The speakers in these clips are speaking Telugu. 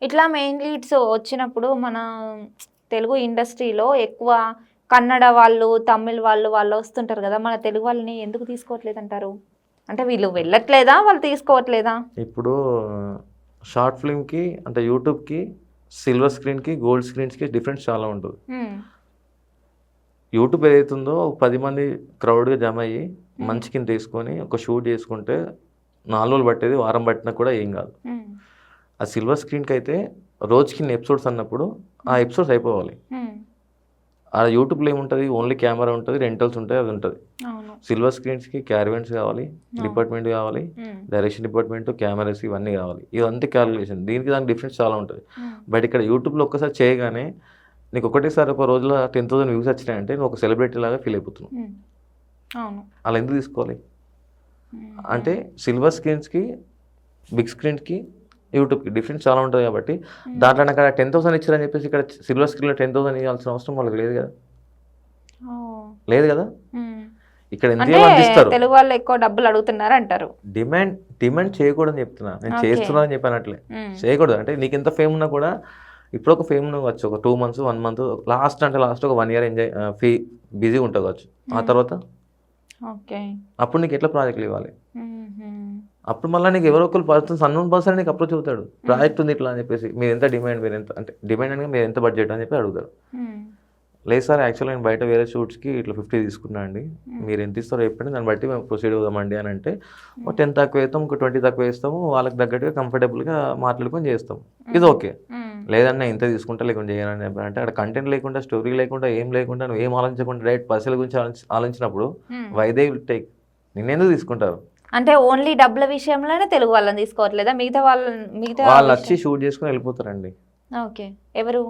ఇట్లా మెయిన్ లీడ్స్ వచ్చినప్పుడు మన తెలుగు ఇండస్ట్రీలో ఎక్కువ కన్నడ వాళ్ళు, తమిళ్ వాళ్ళు వస్తుంటారు కదా! మన తెలుగు వాళ్ళని ఎందుకు తీసుకోవట్లేదంటారు? అంటే వీళ్ళు వెళ్ళట్లేదా? వాళ్ళు తీసుకోవట్లేదా? ఇప్పుడు షార్ట్ ఫిల్మ్‌కి అంటే యూట్యూబ్‌కి, సిల్వర్ స్క్రీన్‌కి, గోల్డ్ స్క్రీన్స్‌కి డిఫరెన్స్ చాలా ఉంటది. హ్మ్. యూట్యూబ్ ఏదైతుందో 10 మంది క్రౌడ్‌గా జమ అయ్యి హ్మ్. మంచి కింద తీసుకొని ఒక షూట్ చేసుకుంటే 4 రోజులు పట్టేది, వారం పట్టినా కూడా ఏం కాదు. హ్మ్. ఆ సిల్వర్ స్క్రీన్‌కైతే రోజుకి ఇన్ని ఎపిసోడ్స్ అన్నప్పుడు ఆ ఎపిసోడ్స్ అయిపోవాలి. హ్మ్. ఆ యూట్యూబ్‌లో ఏముంటది ఓన్లీ కెమెరా ఉంటది, రెంటల్స్ ఉంటాయి, అది ఉంటది. అవును. సిల్వర్ స్క్రీన్స్‌కి క్యారవెన్స్ కావాలి, అవును. డిపార్ట్మెంట్ కావాలి, హ్మ్. డైరెక్షన్ డిపార్ట్మెంట్, కెమెరాస్ ఇవన్నీ కావాలి. ఇదంతా క్యాలిక్యులేషన్. దీనికి దానికి డిఫరెన్స్ చాలా ఉంటది. హ్మ్. బట్ ఇక్కడ యూట్యూబ్‌లో ఒక్కసారి చేయగానే నీకు ఒకటేసారి ఒక రోజులో 10,000 వ్యూస్ వచ్చినాయంటే నువ్వు ఒక సెలబ్రిటీ లాగా ఫీల్ అయిపోతున్నావు. హ్మ్. అవును. అలా ఎందుకు తీసుకోవాలి? హుహు. అంటే సిల్వర్ స్క్రీన్స్‌కి, బిగ్ స్క్రీన్స్‌కి, యూట్యూబ్‌కి డిఫరెన్స్ చాలా ఉంటది కాబట్టి హ్మ్. దాంట్లో అక్కడ 10,000 ఇచ్చారని చెప్పేసి ఇక్కడ సిల్వర్ స్క్రీన్‌లో 10,000 ఇయ్యాల్సిన అవసరం వాళ్ళకి లేదు కదా! ఓహ్! లేదు కదా! హ్మ్. ఇక్కడ ఎంత అంటే ఇయ్యాలో అంత ఇస్తారు. తెలుగు వాళ్ళు ఎక్కువ డబ్బులు అడుగుతున్నారంటారు. డిమాండ్ డిమాండ్ చేయకూడదని చెప్తున్నా. నేను ఓకే. చేస్తున్నా అని చెప్పనట్లే. హ్మ్. చేయకూడదు. అంటే నీకెంత ఫేమ్ ఉన్నా కూడా ఇప్పుడు ఒక ఫేమ్ ఉండవచ్చు. ఒక 2 మంత్స్, 1 మంత్ లాస్ట్ అంటే లాస్ట్ ఒక 1 ఇయర్ ఎంజాయ్ బిజీగా ఉంటావు కావచ్చు. ఆ హ్మ్. తర్వాత ఓకే. అప్పుడు నీకు ఎట్లా ప్రాజెక్ట్‌లు ఇవ్వాలి? హుహు. అప్పుడు మళ్ళా నీకు ఎవరో ఒకళ్ళు అన్నోన్ పర్సన్ నీకు అప్రోచ్ అవుతాడు. హ్మ్. ప్రాజెక్ట్ ఉంది ఇట్లా అని చెప్పేసి. మీరెంత డిమాండ్ మీరెంత అంటే డిమాండ్ అనగా మీరెంత బడ్జెట్ అని చెప్పి అడుగుతారు. హ్మ్. లేదు సార్ యాక్చువల్‌గా నేను బయట వేరే షూట్స్‌కి ఇట్లా 50 తీసుకున్నా అండి. హ్మ్. మీరు ఎంత ఇస్తారో చెప్పండి. దాన్ని బట్టి మేము ప్రొసీడ్ అవుదామండి అని అంటే, ఒక హ్మ్. 10 తక్కువ వేస్తాం, ఒక 20 తక్కువ వేస్తాము. వాళ్ళకి తగ్గట్టుగా కంఫర్టబుల్‌గా మాట్లాడుకొని చేస్తాం. ఇది హ్మ్. ఓకే. హ్మ్. లేదన్నా ఇంత తీసుకుంటా లేకుంటే చేయనని చెప్పారంటే అక్కడ కంటెంట్ లేకుండా, స్టోరీ లేకుండా, ఏం లేకుండా నువ్వేం ఆలోచించకుండా డైరెక్ట్ పైసల గురించి ఆలోచించినప్పుడు హ్మ్. వై దే విల్ టేక్ నిన్నెందుకు తీసుకుంటారు? అంటే ఓన్లీ డబ్బుల విషయంలోనే తెలుగు వాళ్ళని తీసుకోవట్లేదా? మిగతా వాళ్ళొచ్చి విషయం షూట్ చేసుకొని వెళ్ళిపోతారండి. ఓకే. ఎవరు?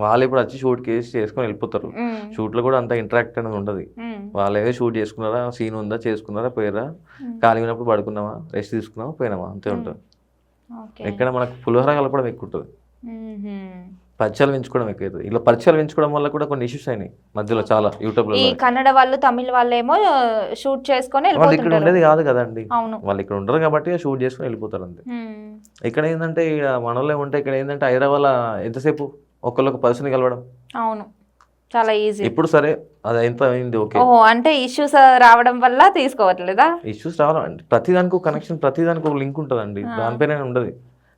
వాళ్ళిప్పుడు వచ్చి షూట్‌కేసి చేసుకొని వెళ్ళిపోతారు. హ్మ్. షూట్‌లో కూడా అంత ఇంటరాక్ట్ అనేది ఉండదు. హ్మ్. వాళ్ళేదో షూట్ చేసుకున్నారా, సీన్ ఉందా, చేసుకున్నారా, పోయిర్రా, హ్మ్. ఖాళీగా ఉన్నప్పుడు పడుకున్నామా, రెస్ట్ తీసుకున్నామా, పోయినామా అంతే హ్మ్. ఉంటది. ఓకే. ఎక్కడ మనకు పులిహోర కలపడం ఎక్కువుంటది. హుహు. పరిచయాలు పెంచుకోవడం ఎక్కువైతది. ఇలా పరిచయాలు పెంచుకోవడం వల్ల కూడా కొన్ని ఇష్యూస్ అయినాయి మధ్యలో ఓకే. చాలా ఈ యూట్యూబ్‌లలో. కన్నడ వాళ్ళు, తమిళ్ వాళ్ళేమో షూట్ చేసుకొని వాళ్ళిక్కడ ఎళ్ళిపోతుంటారు. ఉండేది కాదు కదండీ! అవును. వాళ్ళిక్కడ ఉండరు కాబట్టి షూట్ చేసుకొని వెళ్ళిపోతారంతే. హ్మ్. ఇక్కడేందంటే ఇగ మనోళ్ళే ఉంటే ఇక్కడేందంటే హైదరాబాద్‌ల ఎంతసేపు ఒకళ్ళొక పర్సన్‌ని కలవడం. అవును. చాలా ఈజీ. ఇప్పుడు సరే అది ఎంత అయింది ఓకే. ఓహో! అంటే ఇష్యూస్ రావడం వల్ల తీసుకోవట్లేదా? ఇష్యూస్ రావాలండి. ప్రతిదానికి ఒక కనెక్షన్, ప్రతిదానికి ఒక లింక్ ఉంటదండి. ఆ! దానిపైనే ఉండది.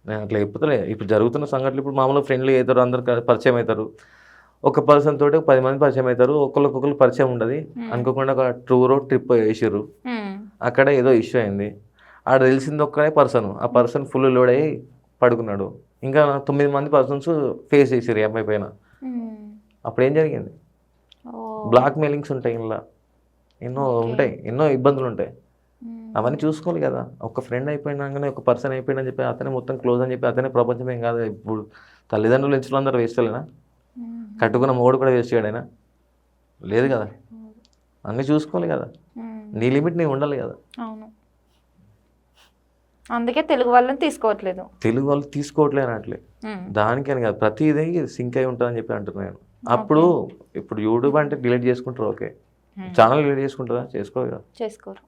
నేను అట్లా చెప్తలే. ఇప్పుడు జరుగుతున్న సంఘటనలు ఇప్పుడు మామూలుగా ఫ్రెండ్లీ అయితారు. అందరూ పరిచయం అయితారు. ఒక పర్సన్ తోటి ఒక 10 మంది పరిచయం అయితారు. ఒకళ్ళకొకళ్ళు పరిచయం ఉండది. హ్మ్. అనుకోకుండా ఒక టూరో, ట్రిప్పో ఏసిర్రు. హ్మ్. అక్కడ ఏదో ఇష్యూ అయింది. ఆడ తెలిసింది ఒక్కడే పర్సన్. ఆ హ్మ్. పర్సన్ ఫుల్ లోడ్ అయ్యి పడుకున్నాడు. ఇంకా 9 మంది పర్సన్స్ ఫేస్ చేసిర్రు ఈ అమ్మాయి పైన. హ్మ్. అప్పుడేం జరిగింది? ఓహ్! బ్లాక్ మెయిలింగ్స్ ఉంటాయి ఇందుల. ఎన్నో ఓకే. ఉంటాయి. ఎన్నో ఇబ్బందులుంటాయి. హ్మ్. అవన్నీ చూసుకోవాలి గదా! ఒక ఫ్రెండ్ అయిపోయినంకనే ఒక పర్సన్ అయిపోయిండని చెప్పి అతనే మొత్తం క్లోజ్ అని చెప్పి అతనే ప్రపంచం ఏం కాదు. ఇప్పుడు తల్లిదండ్రులు ఎంచిన అందరూ వేస్టోళ్ళేనా? హుహు. కట్టుకున్న మొగుడు కూడా వేస్ట్ గాడేనా? లేదు గదా! హ్మ్. అన్నీ చూసుకోవాలి గదా! హ్మ్. నీ లిమిట్ నీవు ఉండాలి గదా! అవును. అందుకే తెలుగు వాళ్ళని తీసుకోవట్లేదు. తెలుగు వాళ్ళు తీసుకోవట్లే అనట్లే. హ్మ్. దానికని కాదు. ప్రతీదీ సింక్ అయి ఉంటదని చెప్పి అంటున్నా నేను. అప్పుడు ఓకే. ఇప్పుడు యూట్యూబ్ అంటే డిలీట్ చేసుకుంటారు ఓకే. హ్మ్. ఛానెల్ డిలీట్ చేసుకుంటదా? చేసుకోదు గదా! చేసుకోరు.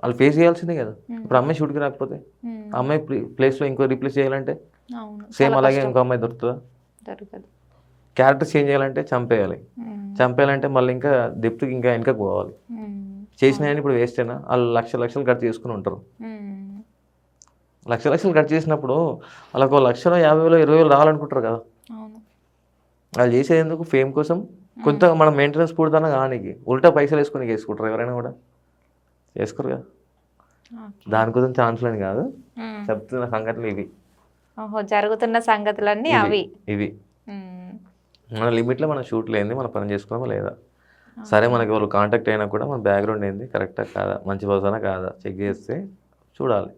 వాళ్ళు ఫేస్ చేయాల్సిందే గదా! హ్మ్. ఇప్పుడు అమ్మాయి షూట్‌కి రాకపోతే? హ్మ్. ఆ అమ్మాయి ప్లేస్‌లో ఇంకో రీప్లేస్ చేయాలంటే? అవును. సేమ్ చాలా అలాగే కష్టం. ఇంకో అమ్మాయి దొరుకుతదా? దొరకదు. క్యారెక్టర్ చేంజ్ చేయాలంటే చంపేయాలి. హ్మ్. చంపేయాలంటే మళ్ళీ ఇంకా డెప్త్‌కి ఇంకా వెనకకి పోవాలి. హ్మ్. అవును. చేసినయన్నీ ఇప్పుడు వేస్టేనా? ఆళ్ళు లక్షలు లక్షలు ఖర్చు చేసుకొని ఉంటారు. హ్మ్. లక్షలు లక్షలు ఖర్చు చేసినప్పుడు వాళ్ళకో 1,00,000, 50,000, 20,000 రావాలనుకుంటారు కదా! అవును. ఆళ్ళు చేసేది ఎందుకు? ఫేమ్ కోసం. కొంత హ్మ్. మన మెయింటెనెన్స్ పూడదన్నా కానీకి. ఉల్టా పైసలేసుకొని చేసుకుంటారు ఎవరైనా కూడా. చేసుకోరు కదా! ఓకే. దానికోసం ఛాన్స్‌లని కాదు. హ్మ్. చెప్తున్న సంఘటనలు ఇవి. ఓహో! జరుగుతున్న సంగతులన్నీ ఇవి. అవి. ఇవి. హ్మ్. మన లిమిట్‌లో మనం షూట్ లేనిది మనం పని చేసుకున్నామా లేదా? సరే ఓకే. మనకి వాళ్ళు కాంటాక్ట్ అయినా కూడా మన బ్యాక్‌గ్రౌండ్ ఏంది? కరెక్టా కాదా? మంచి పర్సనా కాదా? చెక్ చేస్తే చూడాలి.